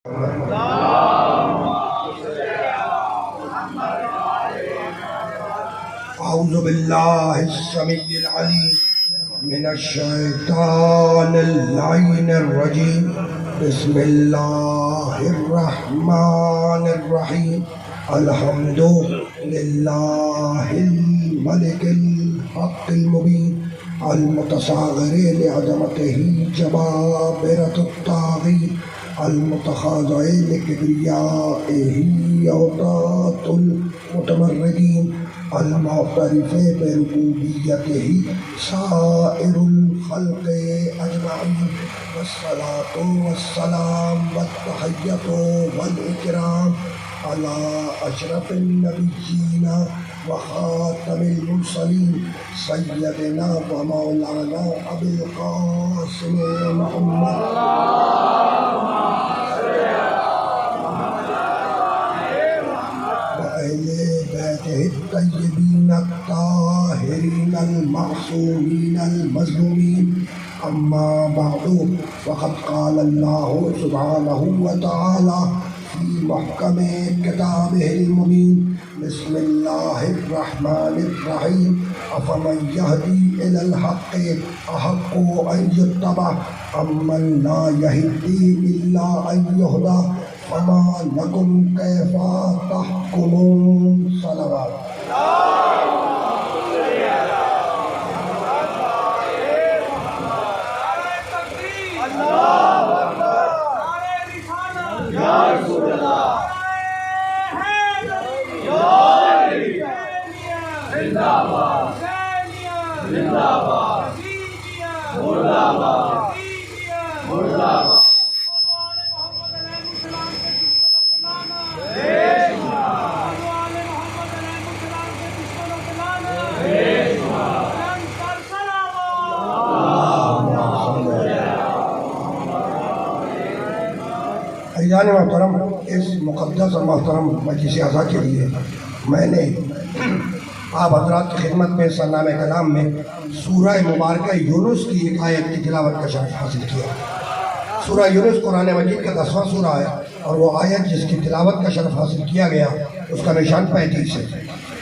أعوذ بالله السميع العليم من الشيطان اللعين الرجيم. بسم الله الرحمن الرحيم. الحمد لله الملك الحق المبين المتصاغر لعظمته جبابرة الطاغين المتخاضع لكبريائه أوطاة المتمردين المعترف بربوبيته سائر الخلق أجمعين. والصلاة والسلام والتحية والإكرام على أشرف النبيين وخاتم المرسلين سيدنا ومولانا أبي القاسم محمد وأهل بيته الطيبين الطاهرين المعصومين المظلومين. أما بعد، فقد قال الله سبحانه وتعالى في محكم كتابه المبين: بسم الله الرحمن الرحيم. أفمن يهدي إلى الحق أحق أن يتبع أمن لا يهدي إلا أن يهدى فما لكم كيف تحكمون. صلوات. عزیزان محترم، اس مقدس اور محترم مجلس اعزا کے لیے میں نے آپ حضرات کی خدمت میں سرنامہ کلام میں سورہ مبارکہ یونس کی ایک آیت کی تلاوت کا شرف حاصل کیا۔ سورہ یونس قرآن مجید کا 10واں سورہ ہے، اور وہ آیت جس کی تلاوت کا شرف حاصل کیا گیا اس کا نشان 35 ہے۔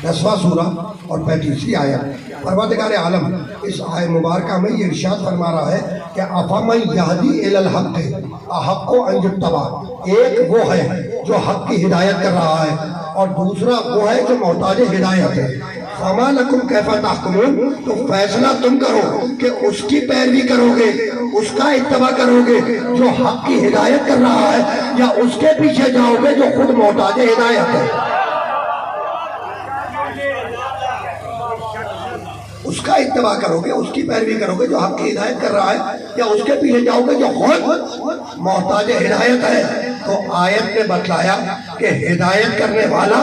10واں سورہ اور 35ویں آیت۔ پروردگار عالم اس آیت مبارکہ میں یہ ارشاد فرما رہا ہے کہ افمن یہدی الی الحق احق ان یتبع۔ ایک وہ ہے جو حق کی ہدایت کر رہا ہے، اور دوسرا وہ ہے جو محتاج ہدایت ہے۔ فما لکم کیف تحکمون، تو فیصلہ تم کرو کہ اس کی پیروی کرو گے، اس کا اتباع کرو گے جو حق کی ہدایت کر رہا ہے، یا اس کے پیچھے جاؤ گے جو خود محتاج ہدایت ہے۔ اس کا اتباع کرو گے، اس کی پیروی کرو گے جو حق کی ہدایت کر رہا ہے، یا اس کے پیچھے جاؤ گے جو خود محتاج ہدایت ہے۔ تو آیت نے بتلایا کہ ہدایت کرنے والا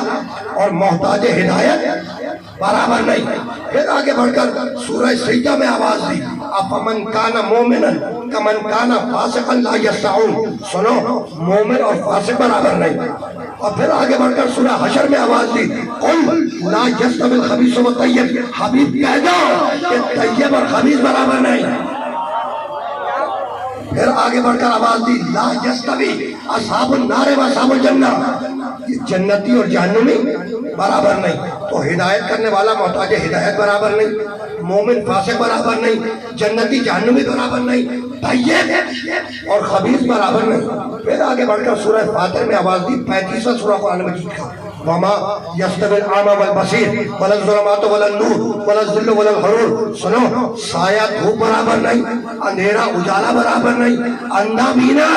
اور محتاج ہدایت برابر نہیں۔ پھر آگے بڑھ کر سورہ سجدہ میں آواز دی: افمن کان مومنا کمن کان فاسقا لا یستوون۔ سنو، مومن اور فاسق برابر نہیں۔ اور پھر آگے بڑھ کر سورہ حشر میں آواز دی: قل لا یستوی الخبیث والطیب۔ حبیب کہہ دو کہ طیب اور خبیث برابر نہیں۔ پھر آگے بڑھ کر آواز دی: لا یستوی اصحاب النار و اصحاب الجنہ۔ جنتی اور جہنمی برابر نہیں۔ تو ہدایت کرنے والا محتاج ہدایت برابر نہیں، مومن فاسق برابر نہیں، جنتی جہنمی برابر نہیں، طیب اور خبیث برابر نہیں۔ پھر آگے بڑھ کر سورہ فاتر میں آواز دی، 35واں سورہ قرآن مجید کا: وما یستوی الاعمی والبصیر ولا الظلمات ولا النور ولا الظل ولا الحرور۔ سنو، سایہ دھوپ برابر نہیں، اندھیرا اجالا برابر نہیں، اندھا بینا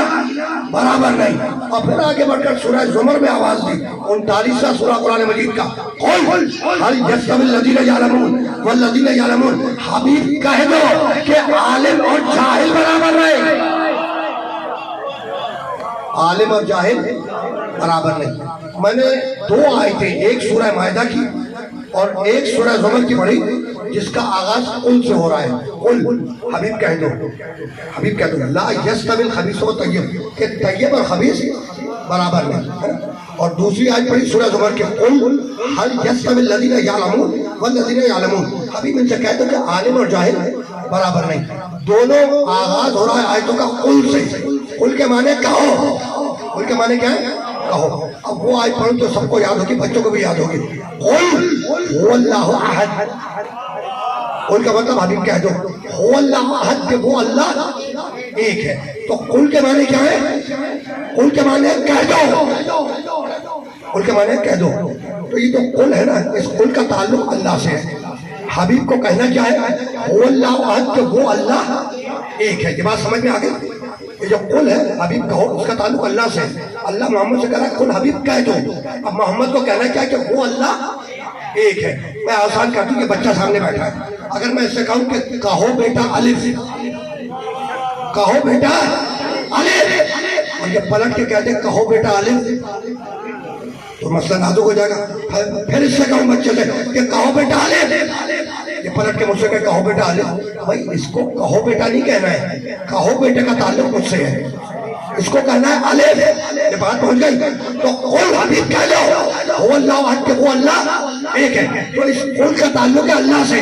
برابر نہیں۔ اور پھر آگے بڑھ کر سورہ زمر میں آواز دی، 39واں سورہ قرآن مجید کا: قل هل یستوی الذین یعلمون والذین یعلمون۔ حبیب کہہ دو کہ عالم اور جاہل برابر نہیں، عالم اور جاہل برابر نہیں۔ میں نے دو آیتیں، ایک سورہ مائدہ کی اور ایک سورہ زمر کی پڑھی، جس کا آغاز قل سے ہو رہا ہے۔ قل، حبیب کہہ دو، حبیب کہہ دو لا یستوی الخبیث والطیب، کہ طیب اور خبیث برابر نہیں۔ اور دوسری آیت پڑھی سورہ زمر کے: قل هل يستوي الذين يعلمون والذين يعلمون۔ حبیب ان سے کہہ دو کہ عالم اور جاہل برابر نہیں۔ دونوں آغاز ہو رہا ہے آیتوں کا قل سے۔ قل کے معنی کہو، قل کے معنی کیا ہے؟ کہو. اب وہ آیت پڑھوں تو سب کو یاد ہوگی, بچوں کو بھی یاد ہوگی. قل هو اللہ احد. قل کا مطلب حبیب کہہ دو هو اللہ احد, کہ وہ اللہ ایک ہے. تو قل کے معنی کیا ہے؟ قل کے معنی کہہ دو. قل کے معنی کہہ دو. تو یہ جو قل ہے نا, اس قل کا تعلق اللہ سے ہے. حبیب کو کہنا کیا ہے؟ هو اللہ احد, کہ وہ اللہ ایک ہے. یہ بات سمجھ میں آ گئی؟ یہ جو قل ہے حبیب کہو, اس کا تعلق اللہ سے. اللہ محمد سے کہہ رہا ہے قل حبیب کہہ دو. اب محمد کو کہنا کیا ہے کہ وہ اللہ ایک ہے. میں آسان کر دوں کہ بچہ سامنے بیٹھا ہے, اگر میں اس سے کہوں کہ کہو بیٹا الف, کہو بیٹا الف, اور یہ پلٹ کے کہتے ہیں کہو بیٹا الف, تو مسئلہ نازک ہو جائے گا. پھر اس سے کہوں بچے سے کہ کہو بیٹا الف, یہ پلٹ کے مجھ سے کہ کہو بیٹا الف. بھائی اس کو کہو بیٹا نہیں کہنا ہے, کہو بیٹے کا تعلق مجھ سے ہے, اس کو کہنا ہے الف. یہ بات پہنچ گئی. تو قل حبیب کہہ لو هو اللہ احد, کہ وہ اللہ ایک ہے. تو اس قل کا تعلق ہے اللہ سے.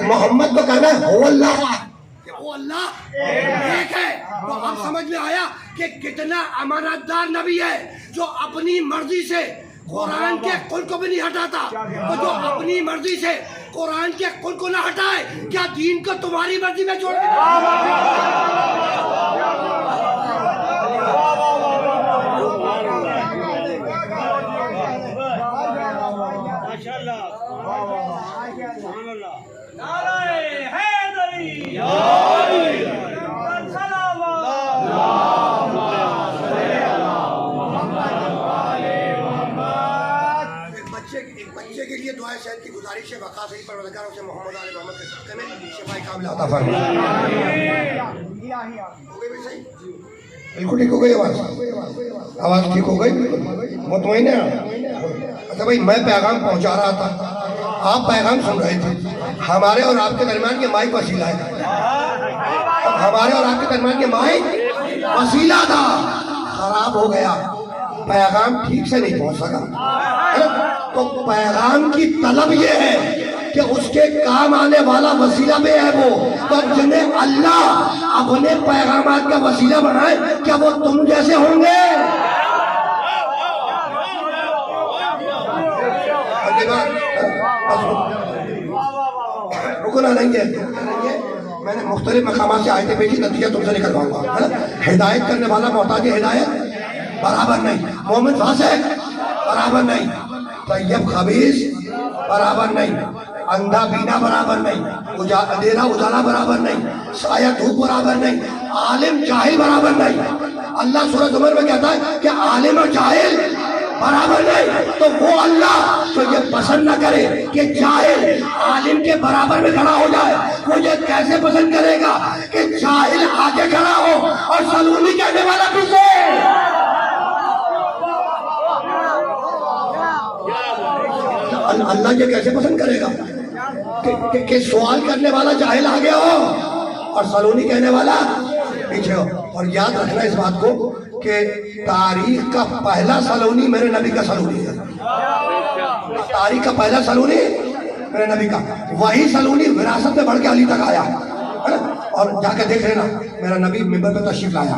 محمد کو کہنا ہے هو اللہ احد, کہ وہ اللہ ایک ہے. تو اب سمجھ میں آیا کہ کتنا امانت دار نبی ہے, جو اپنی مرضی سے قرآن کے قل کو بھی نہیں ہٹاتا. تو جو اپنی مرضی سے قرآن کے قل کو نہ ہٹائے, کیا دین کو تمہاری مرضی میں چھوڑ بچے کے لیے دعائے صحت کی گزارش ہے. وقا صحیح پروردگار اسے محمد علی محمد کے صدقے میں شفاء کاملہ عطا فرما. ہو گئی بھائی صحیح؟ بالکل ٹھیک ہو گئی آواز ٹھیک ہو گئی, مطمئن ہے. اچھا بھائی, میں پیغام پہنچا رہا تھا, آپ پیغام سن رہے تھے. ہمارے اور آپ کے درمیان یہ مائک وسیلہ ہے. ہمارے اور آپ کے درمیان یہ مائک وسیلہ تھا, خراب ہو گیا, پیغام ٹھیک سے نہیں پہنچ سکا. تو پیغام کی طلب یہ ہے کہ اس کے کام آنے والا وسیلہ بھی ہے وہ. تو جنہیں اللہ اپنے پیغامات کا وسیلہ بنائے, کیا وہ تم جیسے ہوں گے؟ رکنا نہیں ہے, میں نے مختلف مقامات سے آیتیں بھیجی, نتیجہ تم سے نکلواؤں گا. ہدایت کرنے والا محتاج ہدایت برابر نہیں, مومن فاسق برابر نہیں, طیب خبیث برابر نہیں, اندھا بینا برابر نہیں, اندھیرا اجالا برابر نہیں, سایہ دھوپ برابر نہیں, عالم جاہل برابر نہیں. اللہ سورہ زمر میں کہتا ہے کہ عالم اور جاہل برابر نہیں. تو وہ اللہ تو یہ پسند نہ کرے کہ جاہل عالم کے برابر میں کھڑا ہو جائے. وہ یہ کیسے پسند کرے گا کہ جاہل آگے کھڑا ہو اور سلومی کہنے والا پیچھے؟ اللہ یہ کیسے پسند کرے گا کہ سوال کرنے والا جاہل آگے ہو اور سلونی کہنے والا پیچھے ہو. اور یاد رکھنا اس بات کو کہ تاریخ کا پہلا سلونی میرے نبی کا سلونی ہے. تاریخ کا پہلا سلونی میرے نبی کا, وہی سلونی وراثت میں بڑھ کے علی تک آیا. اور جا کے دیکھ لینا, میرا نبی منبر پہ تشریف لایا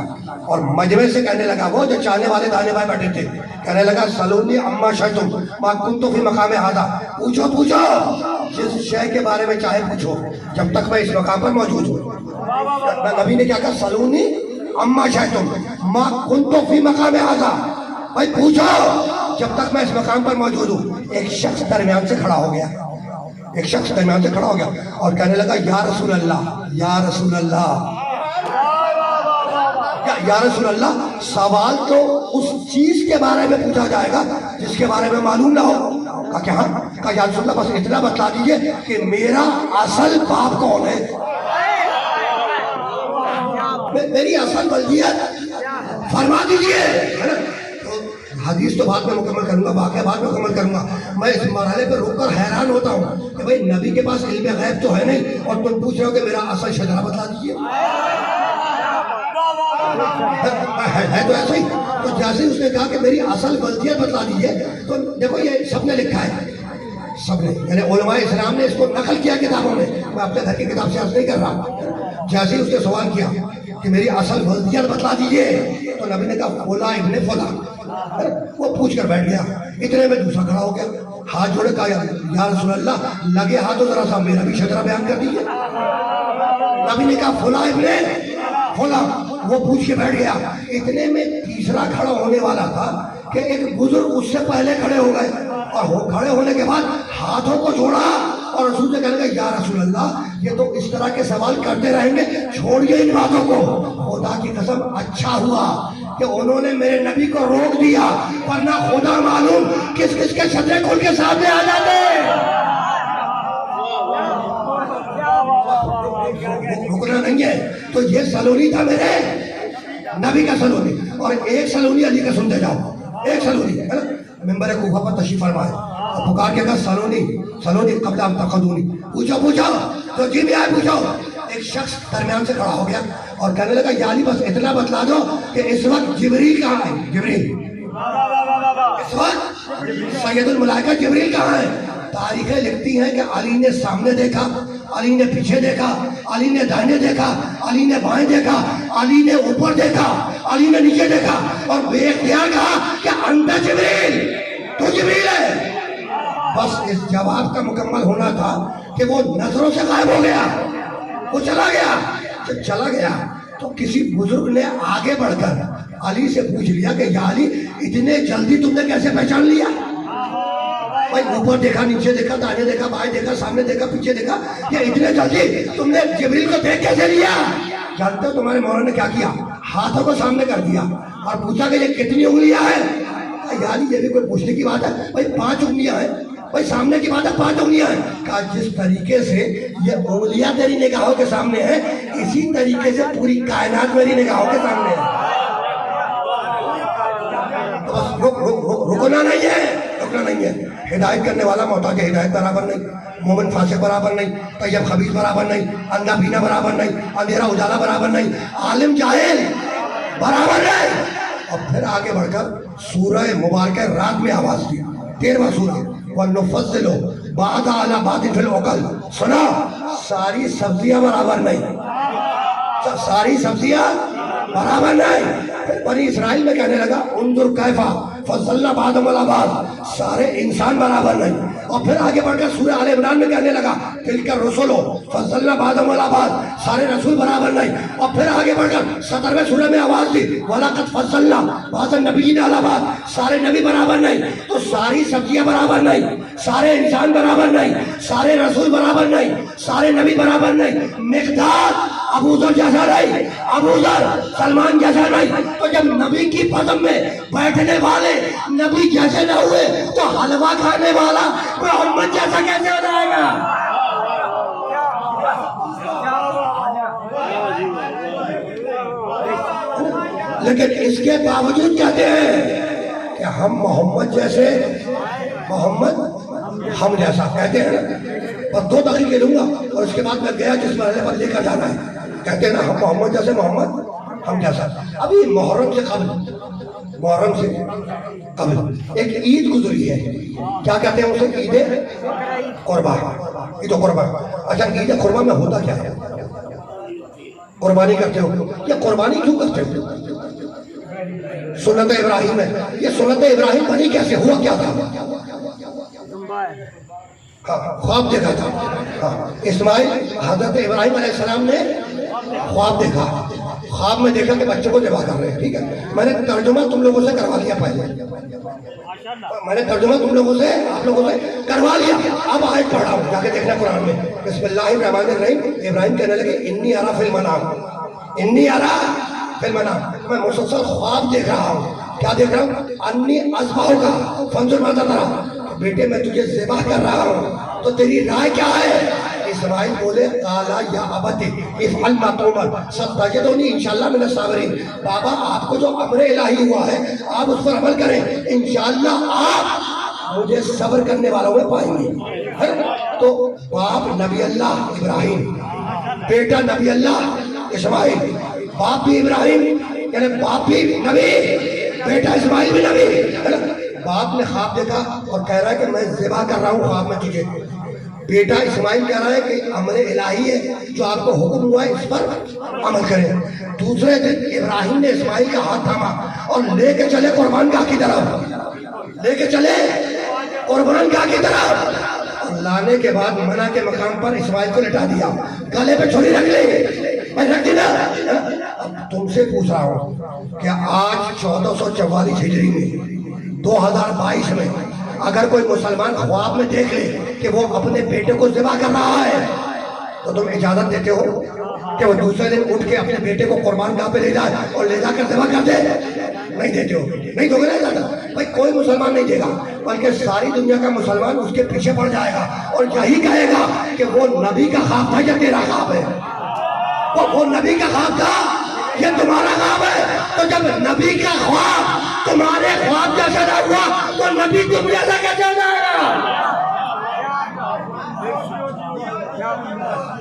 اور مجمع سے کہنے لگا, وہ جو چاہنے والے دانے بائیں بیٹھے تھے, کہنے لگا سلونی اما شئتم ما کنت فی مقام ھذا, پوچھو پوچھو جس شے کے بارے میں چاہے پوچھو جب تک میں اس مقام پر موجود ہوں. نبی نے کیا کہا, سلونی اما شئتم ما کنت فی مقام ھذا, بھائی پوچھو جب تک میں اس مقام پر موجود ہوں. ایک شخص درمیان سے کھڑا ہو گیا, ایک شخص درمیان سے کھڑا ہو گیا اور کہنے لگا یا رسول اللہ, یا رسول اللہ, یا رسول اللہ, سوال تو اس چیز کے بارے میں پوچھا جائے گا جس کے بارے میں معلوم نہ ہو. کہا کہ ہاں, کہا یا رسول اللہ بس اتنا بتلا دیجئے کہ میرا اصل باپ کون ہے, میری اصل والدیت فرما دیجئے. حدیث تو بعد میں مکمل کروں گا, واقعہ بعد میں مکمل کروں گا. میں اس مرحلے پہ رک کر حیران ہوتا ہوں کہ بھئی نبی کے پاس علم غیب تو ہے نہیں اور تم پوچھ رہے ہو کہ میرا اصل شجرہ بتلا دیجئے. ہے تو ایسا ہی. تو جیسے اس نے کہا کہ میری اصل غلطیاں بتلا دیجئے, تو دیکھو یہ سب نے لکھا ہے, سب نے, یعنی علماء اسلام نے اس کو نقل کیا کتابوں میں. میں اپنے گھر کی کتاب سے عرض نہیں کر رہا. جیسے اس نے سوال کیا کہ میری اصل وضعیت بتلا دیجئے. تو نبی نے کہا فلاں ابن فلاں. وہ پوچھ کر بیٹھ گیا. اتنے میں دوسرا کھڑا ہو گیا, ہاتھ جوڑے, کہا یا رسول اللہ لگے ہاتھوں ذرا سا میرا بھی شجرہ بیان کر دیجئے. نبی نے کہا فلاں ابن فلاں. وہ پوچھ کے بیٹھ گیا. اتنے میں تیسرا کھڑا ہونے والا تھا کہ ایک بزرگ اس سے پہلے کھڑے ہو گئے, اور وہ کھڑے ہونے کے بعد ہاتھوں کو جوڑا اور رسول سے کہنے لگا یا رسول اللہ یہ تو اس طرح کے سوال کرتے رہیں گے, چھوڑیے ان باتوں کو. خدا کی قسم اچھا ہوا کہ انہوں نے میرے نبی کو روک دیا, ورنہ خدا معلوم کس کس کے شجرے کھول کے سامنے آ جاتے. رکنا نہیں ہے. تو یہ سلونی تھا میرے نبی کا سلونی, اور ایک سلونی علی کا سنتے جاؤ. ایک سلونی ہے نا, ممبر کوفہ پر تشریف فرمائے, پکار کے کہا سلونی سلونی قبل ان تخذونی. پوچھو تو جی بھی آئے پوچھو. ایک شخص درمیان سے کھڑا ہو گیا اور کہنے لگا یا علی بس اتنا بتلا دو کہ اس وقت جبریل کہاں ہے. جبریل اس وقت سید الملائکہ جبریل کہاں ہے. تاریخیں لکھتی ہیں کہ علی نے سامنے دیکھا, علی نے پیچھے دیکھا, علی نے دائنے دیکھا, علی نے بائیں دیکھا, علی نے اوپر دیکھا, علی نے نیچے دیکھا, اور بے اختیار کہا کہ انت جبریل, تو جبریل ہے. بس اس جواب کا مکمل ہونا تھا کہ وہ نظروں سے غائب ہو گیا, وہ چلا گیا. جب چلا گیا تو کسی بزرگ نے آگے بڑھ کر علی سے پوچھ لیا کہ یا علی اتنے جلدی تم نے کیسے پہچان لیا؟ بھائی اوپر دیکھا, نیچے دیکھا, دائیں دیکھا, بائیں دیکھا, سامنے دیکھا, پیچھے دیکھا, یہ اتنے جلدی تم نے جبریل کو دیکھ کیسے لیا؟ جانتے ہو تمہارے مولانا نے کیا کیا؟ ہاتھوں کو سامنے کر دیا اور پوچھا کہ یہ کتنی انگلیاں ہیں؟ یار یہ بھی کوئی پوچھنے کی بات ہے؟ بھائی 5 انگلیاں ہیں. بھائی سامنے کی بات ہے 5 انگلیاں ہیں. کہا جس طریقے سے یہ انگلیاں تیری نگاہوں کے سامنے ہیں, اسی طریقے سے پوری کائنات میری نگاہوں کے سامنے ہے. تو بس رکنا نہیں ہے. ہدایت کرنے والا محتاج ہدایت برابر نہیں, مومن فاسق برابر نہیں, طیب خبیث برابر نہیں, اندھا پینا برابر نہیں, اندھیرا اجالا برابر نہیں, عالم جاہل برابر نہیں. اور پھر آگے بڑھ کر سورہ مبارکہ رات میں آواز دی, 13واں سورہ, وَنُفَضِّلُ بَعْضَ عَلَى بَعْضٍ فِي الْعُقَلِ. سنا, ساری سبزیاں برابر نہیں, ساری سبزیاں برابر نہیں. بنی اسرائیل میں کہنے لگا انظر کیفا فضلنا بعضهم علی بعض, سارے انسان برابر نہیں. اور پھر آگے بڑھ کر سورہ آل عمران میں کہنے لگا تلک الرسل فضلنا بعضهم علی بعض, سارے رسول برابر نہیں. اور پھر آگے بڑھ کر 17ویں سورہ میں آواز دی وَلَقَدْ فَضَّلْنَا بَعْضَ النَّبِيِّينَ عَلَى بَعْضٍ, سارے نبی برابر نہیں. تو ساری سبزیاں برابر نہیں, سارے انسان برابر نہیں, سارے رسول برابر نہیں, سارے نبی برابر نہیں. مقداد ابو ذر جیسا نہیں, ابو ذر سلمان جیسا نہیں. تو جب نبی کی پدم میں بیٹھنے والے نبی جیسے نہ ہوئے تو حلوہ کھانے والا محمد جیسا کیسے ہو جائے گا؟ لیکن اس کے باوجود کہتے ہیں کہ ہم محمد جیسے, محمد ہم جیسا کہتے ہیں. اور 2 دقیقے لوں گا اور اس کے بعد میں گیا جس مرحلے پر لے کر جانا ہے. کہتے ہیں نا ہم محمد جیسے, محمد ہم جیسا. ابھی محرم سے قبل ایک عید گزری ہے, کیا کہتے ہیں اسے؟ عید قربان. عید قربان. اچھا عید قربان میں ہوتا کیا ہے؟ قربانی کرتے ہو. یہ قربانی کیوں کرتے ہو؟ سنت ابراہیم ہے. یہ سنت ابراہیم بنی کیسے, ہوا کیا تھا؟ خواب دیکھا تھا. اسماعیل حضرت ابراہیم علیہ السلام نے خواب دیکھا. خواب میں دیکھا کہ بچے کو ذبح کر رہے ہیں. ٹھیک ہے, میں نے ترجمہ تم لوگوں سے کروا لیا پہلے, میں نے ترجمہ تم لوگوں سے, آپ لوگوں سے کروا لیا. اب آیت پڑھا ہوں, جا کے دیکھنا قرآن میں. بسم اللہ الرحمن الرحیم. ابراہیم کہنے لگے انی ارا فی المنام, انی ارا فی المنام, میں مسلسل خواب دیکھ رہا ہوں. کیا دیکھ رہا ہوں؟ انی اذبحک فانظر ماذا تری, بیٹے میں تجھے ذبح کر رہا ہوں تو تیری رائے کیا ہے؟ اسماعیل بولے قالا یا ابتی افعل ما تؤمر ستجدنی انشاءاللہ من الصابرین. بابا آپ کو جو امر الہی ہوا ہے آپ اس پر عمل کریں, انشاءاللہ آپ مجھے صبر کرنے والوں میں پائیں گے. تو باپ نبی اللہ ابراہیم, بیٹا نبی اللہ اسماعیل, باپ بھی ابراہیم یعنی باپ بھی نبی, بیٹا اسماعیل بھی نبی. باپ نے خواب دیکھا اور کہہ رہا ہے کہ میں ذبح کر رہا ہوں خواب میں تجھے. بیٹا اسماعیل کہہ رہا ہے کہ امر الہی ہے، جو آپ کو حکم ہوا ہے اس پر عمل کریں۔ دوسرے دن ابراہیم نے اسماعیل کا ہاتھ تھاما اور لے کے چلے قربان گاہ کی طرف، لے کے چلے قربان گاہ کی طرف، اور لانے کے بعد منع کے مقام پر اسماعیل کو لٹا دیا، گلے پہ چھری رکھ لیں، میں رکھ دینا۔ اب تم سے پوچھ رہا ہوں کہ آج 1444 ہجری میں 2022 میں اگر کوئی مسلمان خواب میں دیکھ لے کہ وہ اپنے بیٹے کو ذبح کر رہا ہے تو تم اجازت دیتے ہو کہ وہ دوسرے دن اٹھ کے اپنے بیٹے کو قربان گاہ پہ لے جائے اور لے جا کر ذبح کر دے؟ نہیں دیتے ہو، نہیں دو گے نا اجازت؟ بھائی کوئی مسلمان نہیں دے گا، بلکہ ساری دنیا کا مسلمان اس کے پیچھے پڑ جائے گا اور یہی کہے گا کہ وہ نبی کا خواب تھا یا تیرا خواب ہے؟ وہ نبی کا خواب تھا، یہ تمہارا خواب ہے۔ تو جب نبی کا خواب تمہارے خواب جیسا نہ ہوا تو نبی تم جیسا کیسے ہو جائے گا؟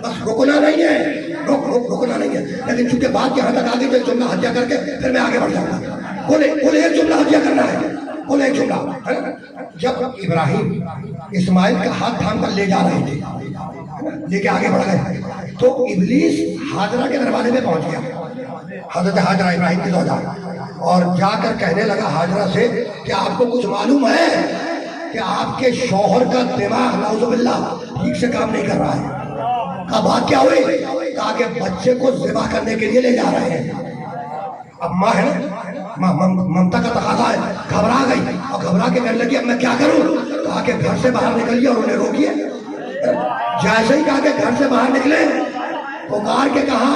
بس رکنا نہیں ہے، رکنا نہیں ہے، لیکن چونکہ بات یہاں تک آگے تو ایک جملہ ہدیہ کر کے پھر میں آگے بڑھ جاؤں گا۔ کل ایک جملہ ہدیہ کرنا ہے، کل ایک جملہ ہے۔ جب ابراہیم اسماعیل کا ہاتھ تھام کر لے جا رہے تھے، لے کے آگے بڑھ گئے، تو ابلیس ہاجرہ کے دروازے پہ پہنچ گیا، حضرت ہاجرہ ابراہیم کی زوجہ، اور جا کر کہنے لگا ہاجرہ سے کہ آپ کو کچھ معلوم ہے کہ آپ کے شوہر کا دماغ نعوذ باللہ ٹھیک سے کام نہیں کر رہا ہے؟ کہا بات کیا ہوئی؟ کہا کہ بچے کو ذبح کرنے کے لیے لے جا رہے ہیں۔ اب ماں ہے نا، ممتا کا تقاضا ہے، گھبرا گئی اور گھبرا کے کہنے لگی اب میں کیا کروں؟ کہا کہ گھر سے باہر نکلیے، اور انہیں روکیے۔ جیسے ہی کہا کہ گھر سے باہر نکلے، پکار کے کہا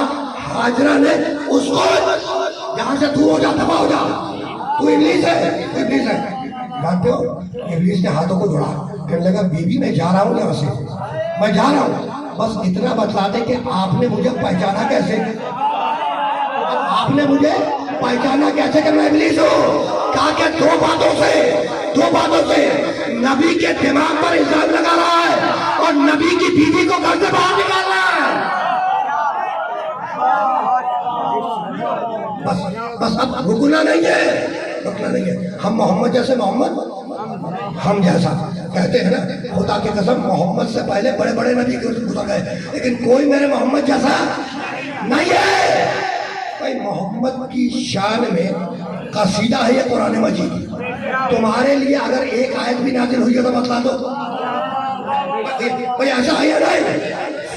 ہاجرہ نے اس کو یہاں سے دور ہو جا، دفع ہو جا، تو ابلیس ہے، تو ابلیس ہے۔ جانتے ہو ابلیس نے ہاتھوں کو جوڑا، کہنے لگا بی بی میں جا رہا ہوں یہاں سے، میں جا رہا ہوں، بس اتنا بتلا دے کہ آپ نے مجھے پہچانا کیسے؟ آپ نے مجھے پہچانا کیسے کہ میں ابلیس ہوں؟ کہا کہ دو باتوں سے نبی کے دماغ پر الزام لگا رہا ہے اور نبی کی بیوی کو گھر سے باہر نکال رہا ہے۔ بس اب رکنا نہیں ہے، رکنا نہیں ہے۔ ہم محمد جیسے محمد، ہم جیسا کہتے ہیں نا، خدا کی قسم محمد سے پہلے بڑے بڑے نبی گزر گئے، لیکن کوئی میرے محمد جیسا نہیں ہے۔ بھائی محمد کی شان میں قصیدہ ہے یہ قرآن مجید، تمہارے لیے اگر ایک آیت بھی نازل ہوئی ہے تو بتلا دو۔ بھائی ایسا ہے یا نہیں؟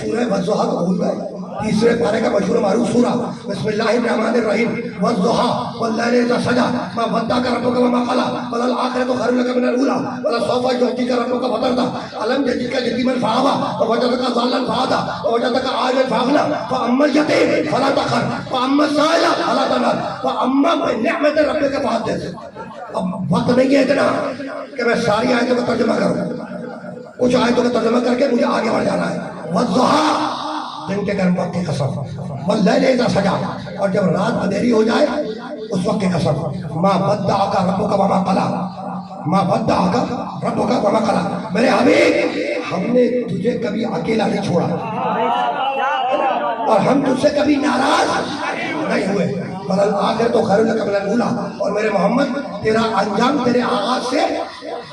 سورہ والضحیٰ کو بھول گئے، تیسرے پارے کا مشہور معروف سورہ، بسم اللہ الرحمن الرحیم، والضحیٰ واللیل اذا سجی ما ودعک ربک وما قلی وللآخرۃ خیر لک من الاولی ولسوف یعطیک ربک فترضی الم یجدک یتیما فآوی ووجدک ضالا فہدی ووجدک عائلا فأغنی فأما الیتیم فلا تقہر وأما السائل فلا تنہر وأما بنعمت ربک فحدث۔ اب وقت نہیں ہے اتنا کہ میں ساری آیتوں کا ترجمہ کروں، کچھ آیتوں کا ترجمہ کر کے مجھے آگے بڑھ جانا ہے۔ والضحیٰ دن کے گرم وقت کی قسم، واللیل اذا سجی اور جب رات اندھیری ہو جائے اس وقت کی قسم، ما ودعک ربک وما قلی، ما ودعک ربک وما قلی۔ میرے حبیب ہم نے تجھے کبھی اکیلا نہیں چھوڑا اور ہم تجھ سے کبھی ناراض نہیں ہوئے، وللآخرۃ خیر لک من الاولی، اور میرے محمد تیرا انجام تیرے آغاز سے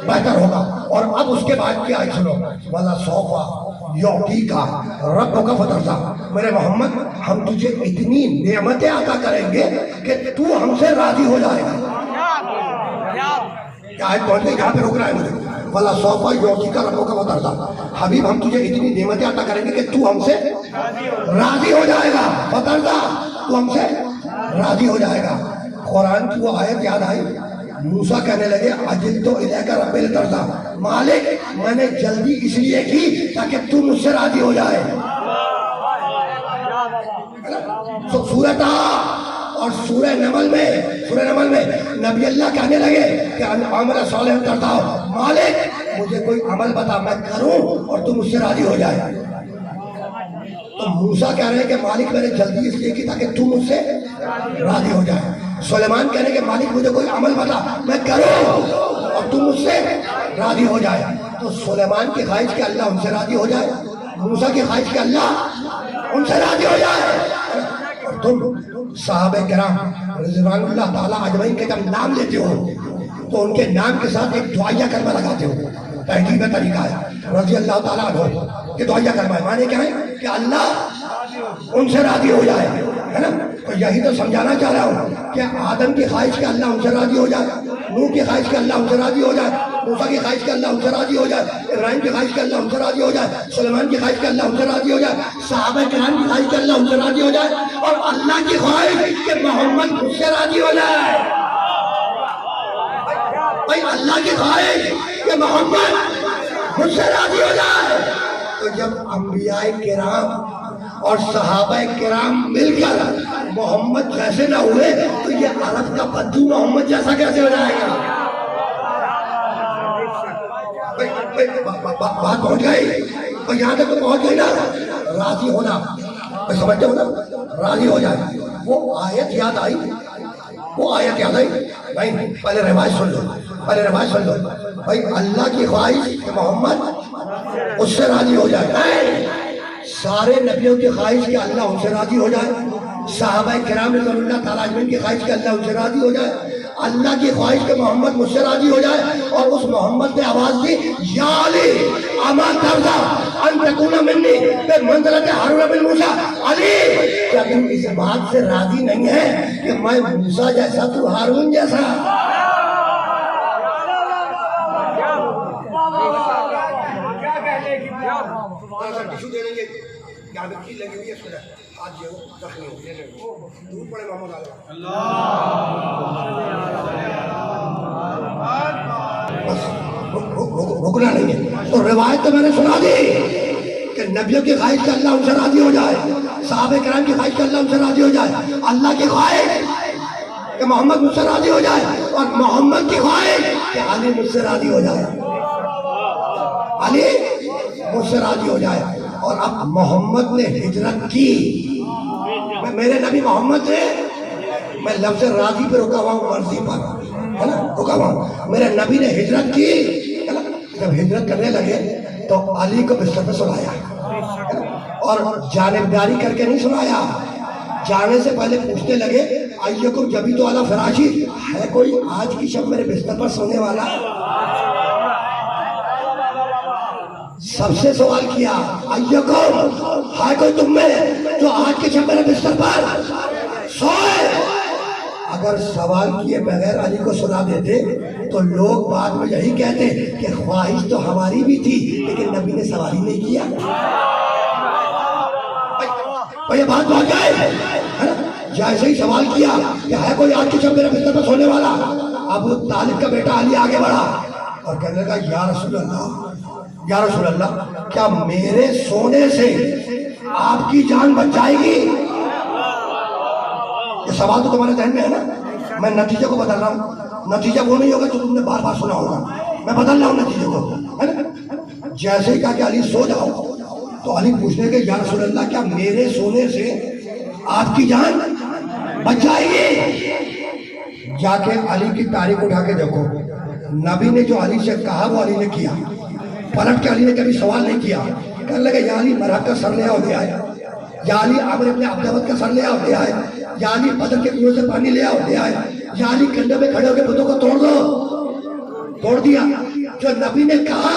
بہتر ہوگا۔ اور اب اس کے بعد کی آیت سنو، ولسوف یعطیک ربک فترضی، میرے محمد ہم تجھے اتنی نعمتیں عطا کریں گے کہ تو ہم سے راضی ہو جائے گا۔ آیت پہنچ گئی، یہاں پہ رک رہا ہے مجھے، ولسوف یعطیک ربک فترضی، حبیب ہم تجھے اتنی نعمتیں عطا کریں گے کہ تو ہم سے راضی ہو جائے گا، فترضی تو ہم سے راضی ہو جائے گا۔ قرآن کی وہ آیت یاد آئی، موسیٰ کہنے لگے عجلت الیک رب لترضی، مالک میں نے جلدی اس لیے کی تاکہ تو مجھ سے راضی ہو جائے۔ سورہ طٰہٰ اور سورہ نمل میں نبی اللہ کہنے لگے کہ عمل صالح کرتا ہو، مالک مجھے کوئی عمل بتا میں کروں اور تو مجھ سے راضی ہو جائے۔ تو موسیٰ کہہ رہے ہیں کہ مالک میں نے جلدی اس لیے کی تاکہ تو مجھ سے راضی ہو جائے۔ سلیمان کہہ رہے ہیں کہ مالک مجھے کوئی عمل بتا میں کروں اور تو مجھ سے راضی ہو جائے۔ تو سلیمان کی خواہش کہ اللہ ان سے راضی ہو جائے، موسیٰ کی خواہش کہ اللہ ان سے راضی ہو جائے۔ اور تم صحابہ کرام رضوان اللہ تعالیٰ اجمعین کے جب نام لیتے ہو تو ان کے نام کے ساتھ ایک دعائیہ کلمہ لگاتے ہو، تہذیب طریقہ ہے رضی اللہ تعالیٰ عنہ کہ دعائیہ کرما ہے، معنی کیا ہے کہ اللہ ان سے راضی ہو جائے، ہے نا؟ تو یہی تو سمجھانا چاہ رہا ہوں کہ آدم کی خواہش کہ اللہ ان سے راضی ہو جائے، نوح کی خواہش کہ اللہ ان سے راضی ہو جائے، موسیٰ کی خواہش کہ اللہ ان سے راضی ہو جائے، ابراہیم کی خواہش کہ اللہ ان سے راضی ہو جائے، سلیمان کی خواہش کہ اللہ ان سے راضی ہو جائے، صحابہ کرام کی خواہش کہ اللہ ان سے راضی ہو جائے، اور اللہ کی خواہش کہ محمد مجھ سے راضی ہو جائے۔ بھائی اللہ کی خواہش کہ محمد مجھ سے راضی ہو جائے۔ تو جب انبیاء کرام اور صحابہ کرام مل کر محمد جیسے نہ ہوئے تو یہ عرب کا بدو محمد جیسا کیسے ہو جائے گا؟ بات پہنچ گئی، یہاں تک تو پہنچ گئی نا۔ راضی ہونا، سمجھتے ہو نا، راضی ہو جائے۔ وہ آیت یاد آئی، وہ آیت یاد آئی نہیں، پہلے روایت سن لو، پہلے روایت سن لو۔ بھائی اللہ کی خواہش کہ محمد اس سے راضی ہو جائے، سارے نبیوں کی خواہش کہ اللہ ان سے راضی ہو جائے، صحابہ کرام رضوان اللہ تعالیٰ اجمعین کی خواہش کہ اللہ ان سے راضی ہو جائے، اللہ کی خواہش کہ محمد مجھ سے راضی ہو جائے، اور اس محمد نے آواز دی یا علی اما ترضی ان تکون منی بمنزلۃ ہارون بن موسیٰ، علی کیا تم اس بات سے راضی نہیں ہے کہ میں موسیٰ جیسا تو ہارون جیسا؟ رکنا نہیں ہے، تو روایت تو میں نے سنا دی کہ نبیوں کی خواہش کہ اللہ ان سے راضی ہو جائے، صحابہ کرام کی خواہش کہ اللہ ان سے راضی ہو جائے، اللہ کی خواہش کہ محمد مجھ سے راضی ہو جائے، اور محمد کی خواہش کہ علی مجھ سے راضی ہو جائے، علی مجھ سے راضی ہو جائے۔ اور اب محمد نے ہجرت کی، میرے نبی محمد نے، میں لفظ راضی پہ رکا ہوا ہوں، مرضی پر ہے نا رکا ہوا ہوں، میرے نبی نے ہجرت کی، جب ہجرت کرنے لگے تو علی کو بستر پہ سلایا، اور جانبداری کر کے نہیں سلایا، جانے سے پہلے پوچھنے لگے ایکم جبیت علی فراشی، ہے کوئی آج کی شب میرے بستر پر سونے والا؟ سب سے سوال کیا ایکم، ہے کوئی تم میں جو آج کے شب میرے بستر پر سوئے؟ اگر سوال کیے بغیر علی کو سنا دیتے تو لوگ بعد میں یہی کہتے کہ خواہش تو ہماری بھی تھی لیکن نبی نے سوال ہی نہیں کیا۔ یہ بات پہنچ جائے، جیسے ہی سوال کیا کہ ہے کوئی آج کی شب میرے بستر پر سونے والا، ابو طالب کا بیٹا علی آگے بڑھا اور کہنے لگا یا رسول اللہ، یا رسول اللہ کیا میرے سونے سے آپ کی جان بچ جائے گی؟ یہ سوال تو تمہارے ذہن میں ہے نا، میں نتیجے کو بدل رہا ہوں، نتیجہ وہ نہیں ہوگا جو تم نے بار بار سنا ہوگا، میں بدل رہا ہوں نتیجے کو۔ جیسے ہی کہا کہ علی سو جاؤ تو علی پوچھنے کے یا رسول اللہ کیا میرے سونے سے آپ کی جان بچ جائے گی؟ جا کے علی کی تاریخ اٹھا کے دیکھو، نبی نے جو علی سے کہا وہ علی نے کیا، پلٹ کے علی نے کبھی سوال نہیں کیا، کہنے لگے یا علی مرحب کا سر لے آؤ لے آئے، یا علی عمرو بن عبد کا سر لے آؤ لے آئے، یا علی بدر کے کنویں سے پانی لے آؤ لے آئے، یا علی کنڈے میں کھڑے ہو کے بتوں کو توڑ دو، توڑ دیا۔ جو نبی نے کہا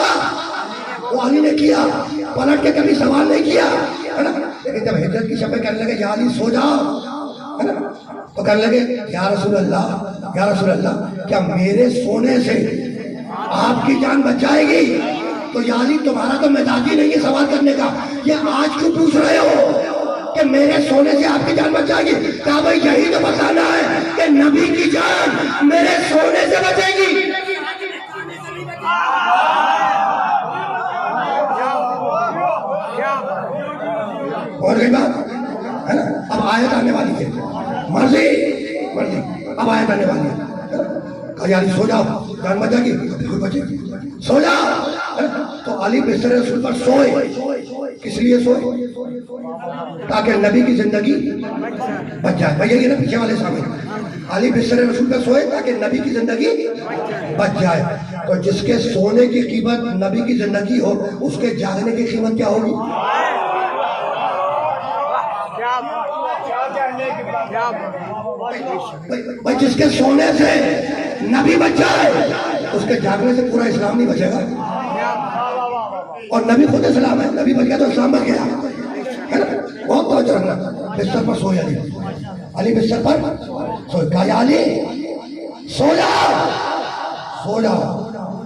وہ علی نے کیا، پلٹ کے کبھی سوال نہیں کیا، ہے نا؟ لیکن جب ہجرت کی شب کہنے لگے یا علی سو جاؤ، ہے نا، تو کہنے لگے یا رسول اللہ، یا رسول اللہ کیا میرے سونے سے آپ کی جان بچ جائے گی؟ تو یا علی تمہارا تو مزاج ہی نہیں ہے سوال کرنے کا، یہ آج کیوں پوچھ رہے ہو کہ میرے سونے سے آپ کی جان بچ جائے گی؟ کہا بھائی یہی تو بتانا ہے کہ نبی کی جان میرے سونے سے بچے گی۔ اور گئی بات ہے نا؟ اب آیت آنے والی ہے، مرضی مرضی، اب آیت آنے والی ہے۔ کہا یا علی سو جاؤ، جان بچ جائے گی؟ بالکل بچے گی، سو جاؤ۔ تو علی بستر رسول پر سوئے، کس لیے سوئے؟ تاکہ نبی کی زندگی بچ جائے۔ بھائی یہ نا پیچھے والے سامنے، علی بستر رسول پر سوئے تاکہ نبی کی زندگی بچ جائے۔ تو جس کے سونے کی قیمت نبی کی زندگی ہو، اس کے جاگنے کی قیمت کیا ہوگی؟ بھائی جس کے سونے سے نبی بچ جائے اس کے جاگنے سے پورا اسلام نہیں بچے گا۔ اور نبی خود اسلام ہے، نبی بن گیا تو اسلام بن گیا ہے نا. بہت توجہ رکھنا. بستر پر سویا علی، علی بستر پر سویا. کہا یا علی سو جاؤ، سو جاؤ،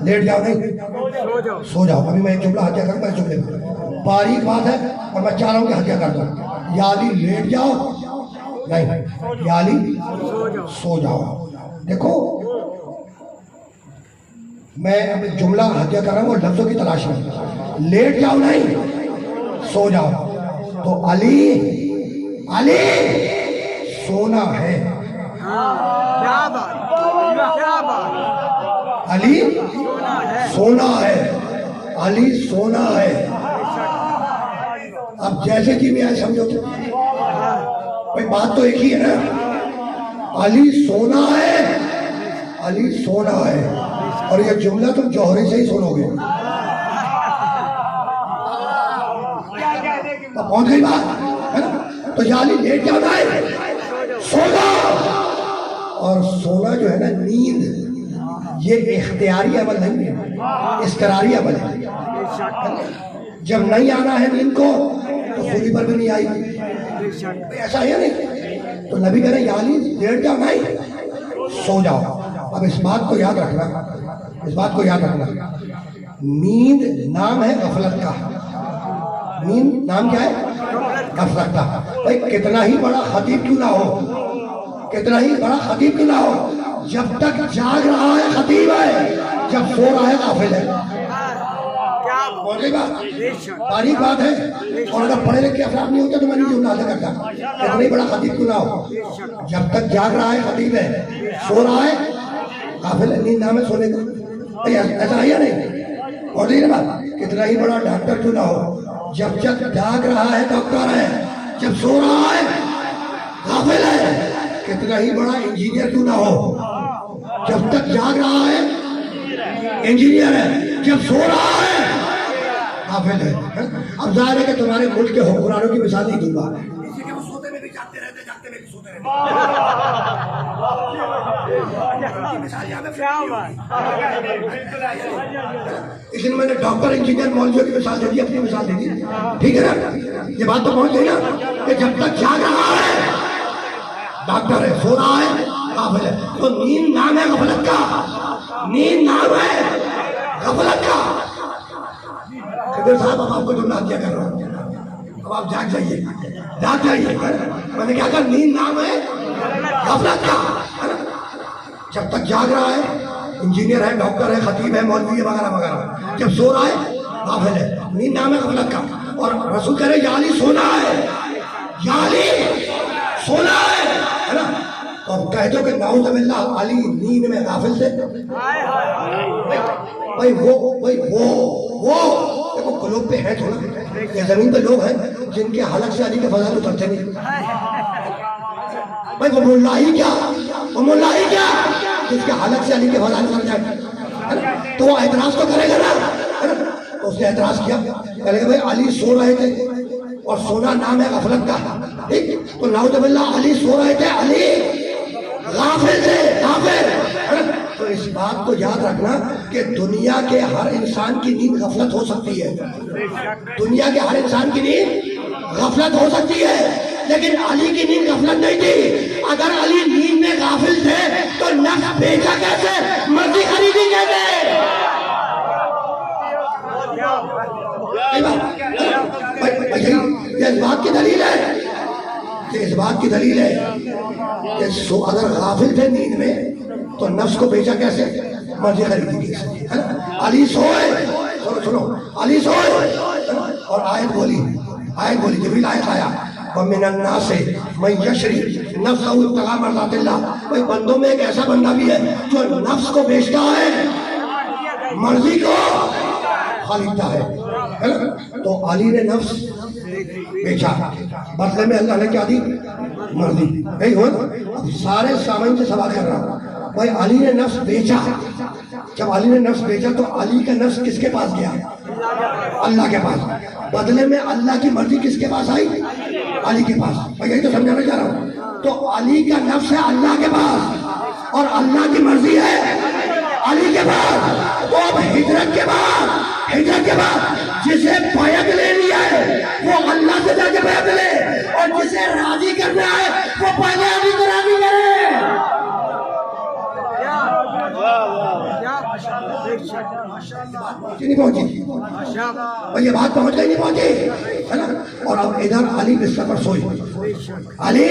لیٹ جاؤ نہیں، سو جاؤ. ابھی میں ایک جملہ ہتیا کروں گا، اس جملے میں باریک بات ہے اور میں چاہ رہا ہوں کہ ہتیا کر دوں. یا علی لیٹ جاؤ نہیں، یا علی سو جاؤ. دیکھو میں اب جملہ ہتیا کر رہا ہوں اور لفظوں کی تلاش میں. لیٹ جاؤ نہیں، سو جاؤ. تو علی سونا ہے. علی سونا ہے، علی سونا ہے. اب جیسے کہ میں آئے سمجھو تو بھائی بات تو ایک ہی ہے نا. علی سونا ہے، علی سونا ہے. اور یہ جملہ تم جوہری سے ہی سنو گے. پہنچ گئی بات ہے نا. تو یا علی لیٹ جاؤ نہیں، سو جاؤ. اور سونا جو ہے نا، نیند یہ اختیاری عمل نہیں ہے، اضطراری عمل ہے. جب نہیں آنا ہے نیند کو تو سولی پر بھی نہیں آئی. ایسا ہے نہیں. تو نبی کہہ رہے ہیں یا علی لیٹ جاؤ نہیں، سو جاؤ. اب اس بات کو یاد رکھنا، اس بات کو یاد رکھنا، نیند نام ہے غفلت کا. نیند نام کیا ہے؟ غفلت کا. بھائی کتنا ہی بڑا خطیب کیوں نہ ہو، کتنا ہی بڑا خطیب کیوں نہ ہو، جب تک جاگ رہا ہے خطیب ہے، جب سو رہا ہے غافل ہے. باریک بات ہے. اور اگر پڑھے لکھے افراد نہیں ہوتے تو میں نہیں جملہ ادا کرتا. کتنا ہی بڑا خطیب کیوں نہ ہو، جب تک جاگ رہا ہے خطیب ہے، سو رہا ہے غافل ہے. نیند نام ہے سونے کا. ایسا ہے یا نہیں؟ اور نہیں بات. کتنا ہی بڑا ڈاکٹر کیوں نہ ہو، جب تک جاگ رہا ہے ڈاکٹر ہے، جب سو رہا ہے غافل ہے. کتنا ہی بڑا انجینئر کیوں نہ ہو، جب تک جاگ رہا ہے انجینئر ہے، جب سو رہا ہے غافل ہے. اب ظاہر ہے کہ تمہارے ملک کے حکمرانوں کی مثال نہیں دوں گا. سوتے میں بھی جاگتے رہتے، جاگتے میں بھی سوتے رہتے. اس لیے میں نے ڈاکٹر انجینئر مولویوں کی مثال دے دی، اپنی مثال دے دی. ٹھیک ہے نا؟ یہ بات تو پہنچ گئی نا کہ جب تک جاگ رہا ہے ڈاکٹر ہے، سو رہا ہے غافل ہے. تو نیند نام ہے غفلت کا، نیند نام ہے غفلت کا. خضر صاحب اب آپ کو جملہ ہتیا کر رہا ہوں، اب آپ جاگ جائیے، جاگ جائیے. میں نے کیا کہا؟ نیند نام ہے غفلت کا. جب تک جاگ رہا ہے انجینئر ہے، ڈاکٹر ہے، خطیب ہے، مولوی ہے، وغیرہ وغیرہ. جب سو رہا ہے غافل ہے. نیند نام ہے غفلت کا. اور رسول کہہ رہے یا علی سونا ہے، یا علی سونا ہے نا. تو اب کہہ دو کہ نعوذ باللہ علی نیند میں غافل تھے. بھائی وہ دیکھو قلوب پہ ہے تھوڑا. یہ زمین پہ لوگ ہیں جن کے حلق سے علی کے فضائل اترتے نہیں. بھائی وہ مولا ہی کیا، وہ مولا ہی کیا جس کے حلق سے علی کے فضائل اتر جائے. تو وہ اعتراض تو کرے گا نا. تو اس نے اعتراض کیا، کہے گا بھائی علی سو رہے تھے اور سونا نام ہے غفلت کا. ٹھیک. تو نعوذ باللہ علی سو رہے تھے، علی غافل تھے، غافل. تو اس بات کو یاد رکھنا کہ دنیا کے ہر انسان کی نیند غفلت ہو سکتی ہے. دنیا کے ہر انسان کی نیند غفلت ہو سکتی ہے، لیکن علی کی نیند غفلت نہیں تھی. اگر علی نیند میں غافل تھے تو نفس بیچا کیسے، مرضی خریدی کیسے؟ یہ اس بات کی دلیل ہے، اس بات کی دلیل ہے کہ اگر غافل تھے نیند میں تو نفس کو بیچا کیسے، مرضی خریدی کیسے. علی سوئے، سنو علی سوئے اور آیت بولی جبریل آیت آیا وَمِنَ النَّاسِ مَن يَشْرِي نَفْسَهُ ابْتِغَاءَ مَرْضَاتِ اللَّهِ. بھائی بندوں میں ایک ایسا بندہ بھی ہے جو نفس کو بیچتا ہے، مرضی کو خریدتا ہے. تو علی نے نفس بیچا، بدلے میں اللہ نے کیا دی؟ مرضی. یہی ہو نا. سارے سامعین سے سوال کر رہا ہوں، بھائی علی نے نفس بیچا. جب علی نے نفس بیچا تو علی کا نفس کس کے پاس گیا؟ اللہ کے پاس. بدلے میں اللہ کی مرضی کس کے پاس آئی؟ علی کے پاس. میں یہی تو سمجھانا چاہ رہا ہوں. تو علی کا نفس ہے اللہ کے پاس اور اللہ کی مرضی ہے علی کے بعد وہ اب ہجرت کے بعد جسے بیعت لے لیا ہے وہ اللہ سے جا کے بیعت لے، اور جسے راضی کرنا ہے وہ پہلے علی کو راضی کرے۔ نہیں پہنچی اور یہ بات پہنچ گئی، نہیں پہنچی ہے نا۔ اور اب ادھر علی بستر پر سوئی، علی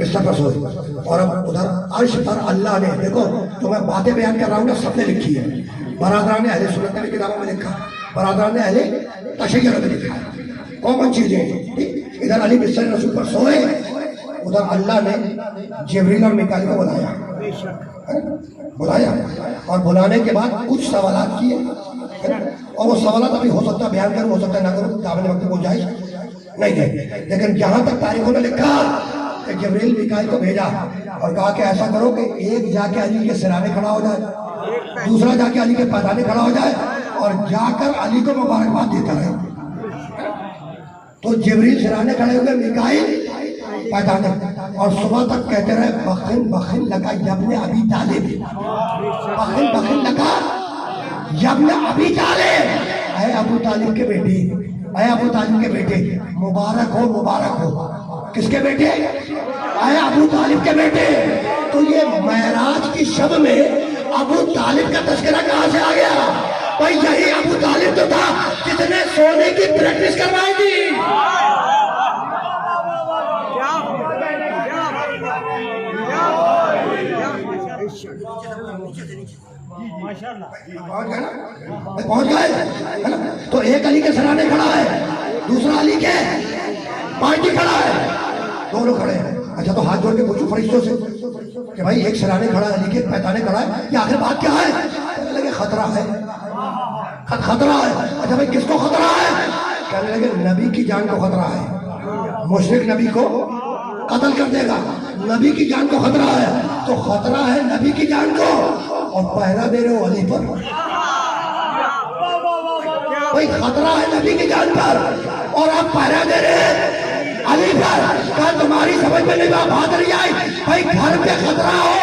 بستر پر سوئی، اور اب ادھر عرش پر اللہ نے، دیکھو جو میں باتیں بیان کر رہا ہوں نا سب نے لکھی ہے، برادران اہل سنت نے بھی کتابوں میں لکھا، برادران اہل تشیع نے بھی لکھا، کامن چیزیں۔ ادھر علی بستر رسول پر سوئے، ادھر اللہ نے جبریل اور میکائیل کو بلایا، اور بلانے کے بعد کچھ سوالات کیے، اور وہ سوالات ابھی ہو سکتا ہے بیان کروں، ہو سکتا ہے نہ کروں، دعوے وقت کو جائز نہیں ہے، لیکن جہاں تک تاریخوں نے لکھا کہ جبریل میکائیل کو بھیجا اور کہا کہ ایسا کرو کہ ایک جا کے علی کے سرانے کھڑا ہو جائے، دوسرا جا کے علی کے پیدانے کھڑا ہو جائے، اور جا کر علی کو مبارکباد دیتا رہے۔ تو جبریل سرانے کھڑے ہوئے، میکائیل پیدانے، اور صبح تک کہتے رہے بخن بخن لگا یبن ابی طالب، بخن بخن لگا یبن ابی طالب، اے ابو طالب کے بیٹے، اے ابو طالب کے بیٹے، مبارک ہو مبارک ہو۔ کس کے بیٹے؟ اے ابو طالب کے بیٹے۔ تو یہ معراج کی شب میں ابو طالب کا تذکرہ کہاں سے آ گیا؟ بھائی یہی ابو طالب تو تھا جس نے سونے کی پریکٹس کروائی تھی۔ پہنچ گئے، تو ایک علی کے سرانے کھڑا ہے، دوسرا علی کے پارٹی کھڑا ہے، دونوں کھڑے ہیں۔ اچھا تو ہاتھ جوڑ کے پوچھو فرشتوں سے کہ بھائی ایک سرانے کھڑا ہے، علی کے پیدانے کھڑا ہے، یہ آخر بات کیا ہے؟ کہنے لگے خطرہ ہے، خطرہ ہے۔ اچھا بھائی کس کو خطرہ ہے؟ کہنے لگے نبی کی جان کو خطرہ ہے، مشرک نبی کو قتل کر دے گا، نبی کی جان کو خطرہ ہے۔ تو خطرہ ہے نبی کی جان کو، اور پہرا دے رہے ہو علی پر۔ بھائی خطرہ ہے نبی کی جان پر اور آپ پہرا دے رہے ہیں علی پر، کہا تمہاری سمجھ میں نہیں بات نہیں آئی۔ بھائی گھر پہ خطرہ ہو